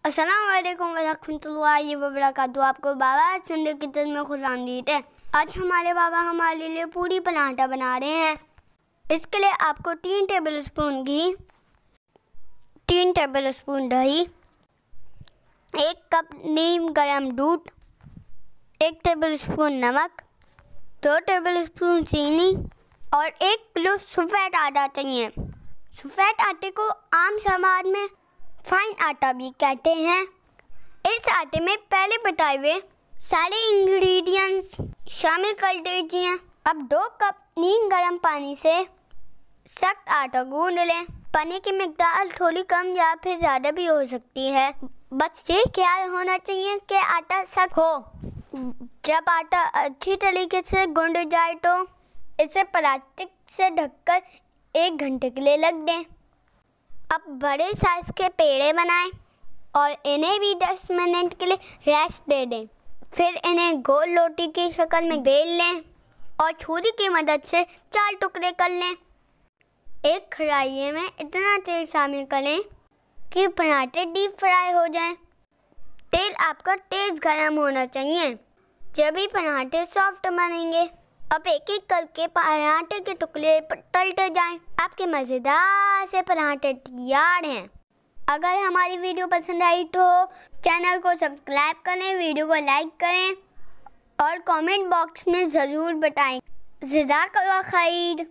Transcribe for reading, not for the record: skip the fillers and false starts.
अस्सलाम वालेकुम वरहमतुल्लाहि वबरकातुहू। आपको बाबा संडे किचन में खुशामदीद है। आज हमारे बाबा हमारे लिए पूरी पराठा बना रहे हैं। इसके लिए आपको 3 टेबल स्पून घी, 3 टेबल स्पून दही, 1 कप नीम गरम दूध, 1 टेबल स्पून नमक, 2 टेबल स्पून चीनी और 1 किलो सफ़ेद आटा चाहिए। सफ़ेद आटे को आम समाज में फाइन आटा भी कहते हैं। इस आटे में पहले बताए हुए सारे इंग्रेडिएंट्स शामिल कर दीजिए। अब 2 कप नीम गर्म पानी से सख्त आटा गूंद लें। पानी की मिकदार थोड़ी कम या फिर ज़्यादा भी हो सकती है, बस ये ख्याल होना चाहिए कि आटा सख्त हो। जब आटा अच्छी तरीके से गूंद जाए तो इसे प्लास्टिक से ढककर 1 घंटे के लिए रख दें। अब बड़े साइज़ के पेड़े बनाएं और इन्हें भी 10 मिनट के लिए रेस्ट दे दें। फिर इन्हें गोल रोटी की शक्ल में बेल लें और छुरी की मदद से 4 टुकड़े कर लें। एक कढ़ाई में इतना तेल शामिल करें कि पराठे डीप फ्राई हो जाएं। तेल आपका तेज़ गर्म होना चाहिए, जब भी पराठे सॉफ्ट बनेंगे। अब एक-एक करके पराठे के टुकड़े तलते जाएं। आपके मज़ेदार से पराठे तैयार हैं। अगर हमारी वीडियो पसंद आई तो चैनल को सब्सक्राइब करें, वीडियो को लाइक करें और कमेंट बॉक्स में ज़रूर बताएं। जज़ाकल्लाह खैर।